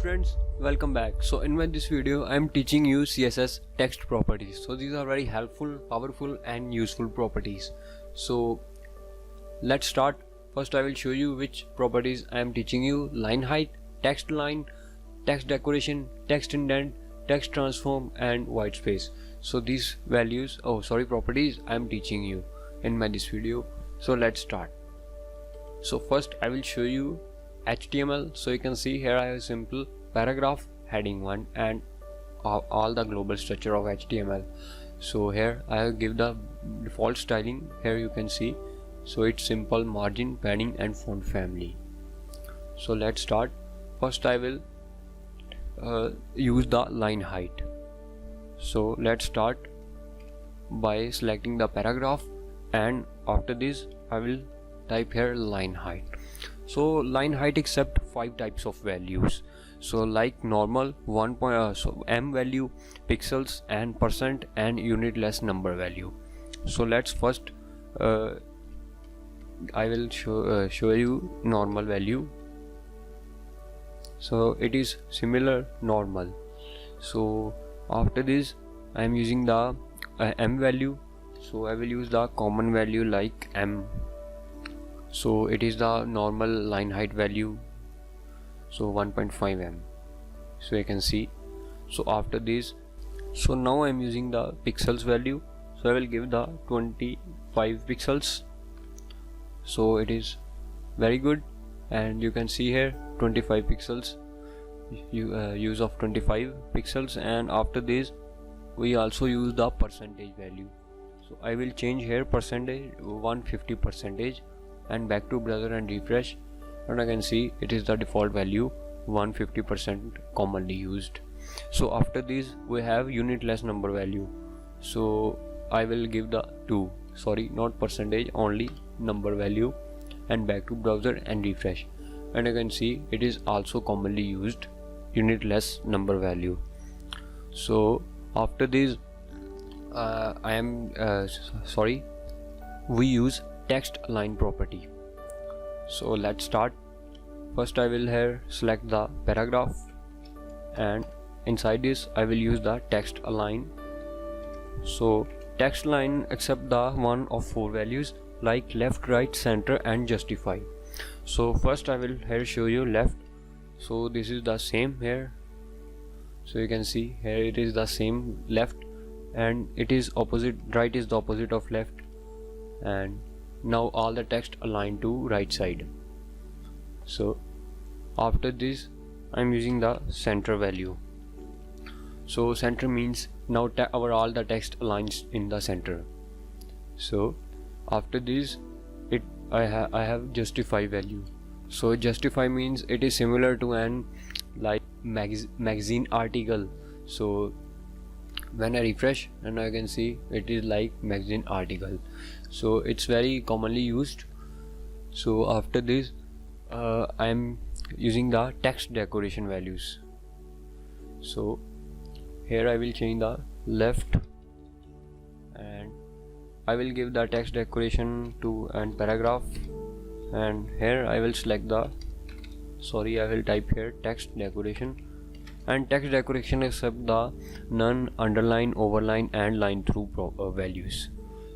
friends, welcome back. So in this video I am teaching you CSS text properties. So these are very helpful, powerful and useful properties. So let's start. First I will show you which properties I am teaching you: line height, text line, text decoration, text indent, text transform and white space. So these properties I am teaching you in this video. So let's start. So first I will show you HTML. So you can see here I have a simple paragraph, heading 1 and all the global structure of HTML. So here I have give the default styling. Here you can see, so it's simple, margin, padding and font family. So let's start. First I will use the line height. So let's start by selecting the paragraph, and after this I will type here line height. So line height accept 5 types of values. So like normal, m value, pixels and percent and unit less number value. So let's first I will show you normal value. So it is similar normal. So after this I am using the m value. So I will use the common value like m. So it is the normal line height value, so 1.5 m. So you can see. So after this, so now I am using the pixels value. So I will give the 25 pixels. So it is very good, and you can see here 25 pixels, use of 25 pixels. And after this we also use the percentage value. So I will change here percentage 150 percentage, and back to browser and refresh, and I can see it is the default value 150% commonly used. So after this we have unit less number value. So I will give the not percentage, only number value, and back to browser and refresh, and I can see it is also commonly used unit less number value. So after this we use text align property. So let's start. First I will here select the paragraph, and inside this I will use the text align. So text align accept the one of 4 values like left, right, center and justify. So first I will here show you left. So this is the same here. So you can see here it is the same left, and it is opposite, right is the opposite of left, and now all the text aligned to right side. So after this I am using the center value. So center means now all the text aligns in the center. So after this I have justify value. So justify means it is similar to an like magazine article. So when I refresh, and I can see it is like magazine article. So it's very commonly used. So after this I am using the text decoration values. So here I will change the left, and I will give the text decoration to and paragraph, and here I will select the I will type here text decoration, and text decoration accept the none, underline, overline and line through values.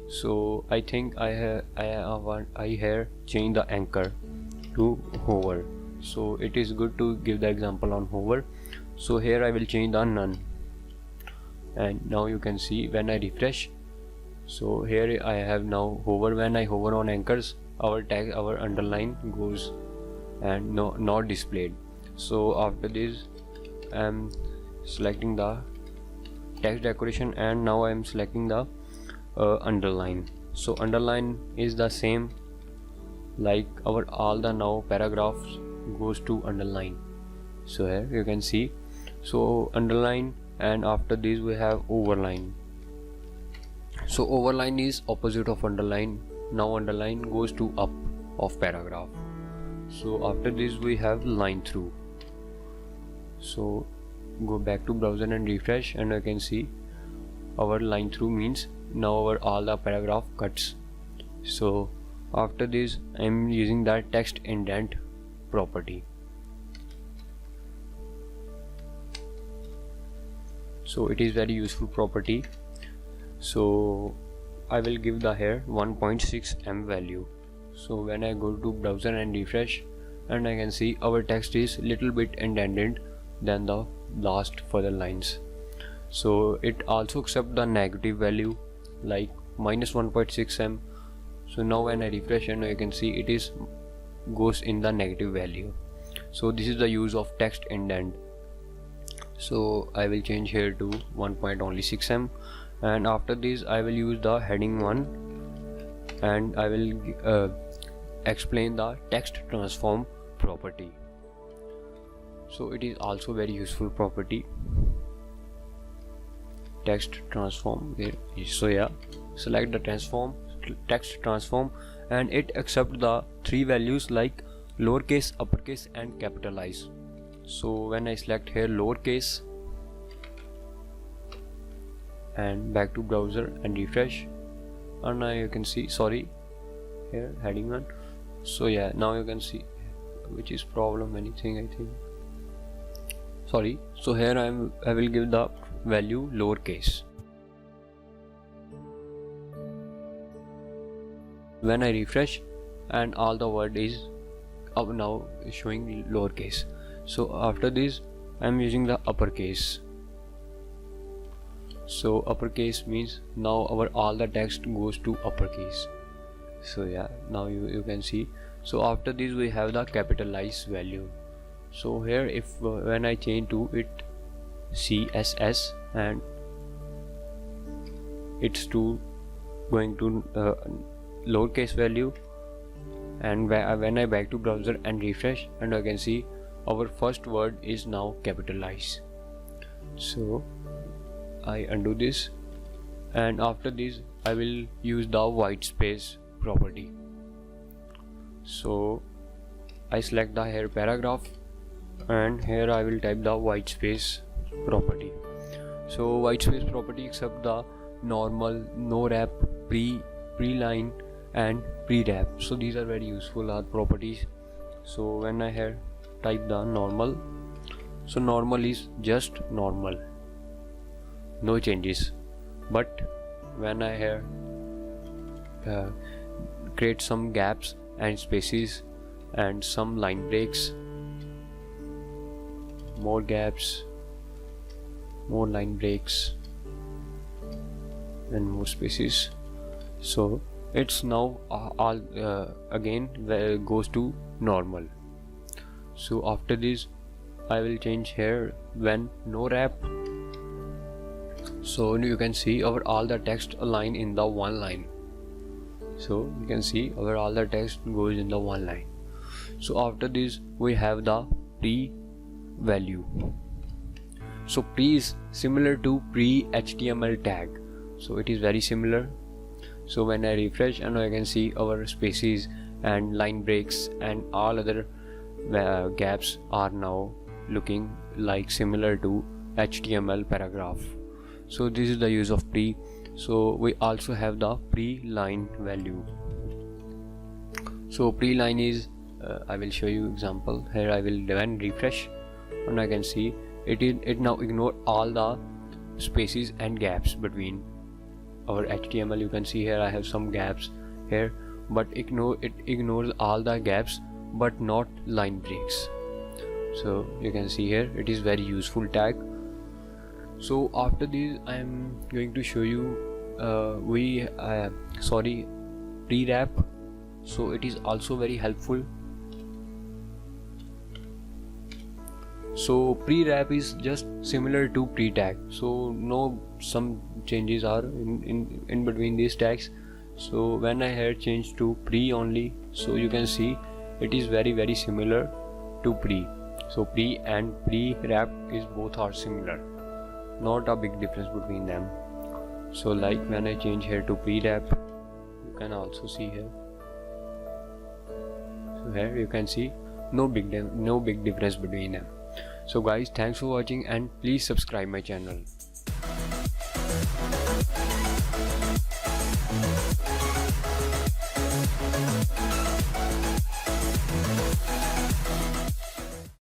So I think I here change the anchor to hover. So it is good to give the example on hover. So here I will change the none, and now you can see when I refresh. So here I have now hover. When I hover on anchors, our underline goes and not displayed. So after this I am selecting the text decoration, and now I am selecting the underline. So underline is the same like all the now paragraphs goes to underline. So here you can see, so underline, and after this we have overline. So overline is opposite of underline. Now underline goes to up of paragraph. So after this we have line through. So go back to browser and refresh, and I can see our line through means now all the paragraph cuts. So after this I am using that text indent property. so it is very useful property. So I will give the here 1.6m value. So when I go to browser and refresh, and I can see our text is little bit indented than the last further lines. So it also accept the negative value like -1.6m. so now when I refresh, and you can see it is goes in the negative value. So this is the use of text indent. So I will change here to 1.6m, and after this I will use the heading 1, and I will explain the text transform property. So it is also very useful property, text transform. So yeah, select the text transform, and it accepts the 3 values like lowercase, uppercase and capitalize. So when I select here lowercase and back to browser and refresh, and now you can see, sorry, here heading 1. So yeah, now you can see which is problem, anything I think, sorry. So here I will give the value lowercase. When I refresh, and all the word is up now showing lowercase. So after this I am using the uppercase. So uppercase means now our all the text goes to uppercase. So yeah, now you can see. So after this we have the capitalized value. So here if when I change to it CSS, and it's to going to lowercase value, and when I back to browser and refresh, and I can see our first word is now capitalized. So I undo this, and after this I will use the white space property. So I select the here paragraph, and here I will type the white space property. So white space property accept the normal, no wrap, pre-line and pre-wrap. So these are very useful properties. So when I here type the normal, so normal is just normal, no changes. But when I here create some gaps and spaces and some line breaks, more gaps, more line breaks and more spaces, so it's now all again goes to normal. So after this I will change here when no wrap. So you can see our all the text align in the one line. So you can see our all the text goes in the one line. So after this we have the pre value. So pre is similar to pre HTML tag, so it is very similar. So when I refresh, and I can see our spaces and line breaks and all other gaps are now looking like similar to HTML paragraph. So this is the use of pre. So we also have the pre-line value. So pre-line is I will show you example. Here I will then refresh, and I can see it now ignore all the spaces and gaps between our HTML. You can see here I have some gaps here, but it ignores all the gaps but not line breaks. So you can see here it is very useful tag. So after this I am going to show you pre-wrap. So it is also very helpful. So pre-wrap is just similar to pre-tag, so no some changes are in between these tags. So when I had changed to pre only, so you can see it is very similar to pre. So pre and pre-wrap is both are similar, not a big difference between them. So like when I change here to pre-wrap, you can also see here. So here you can see no big difference between them. So guys, thanks for watching, and please subscribe my channel.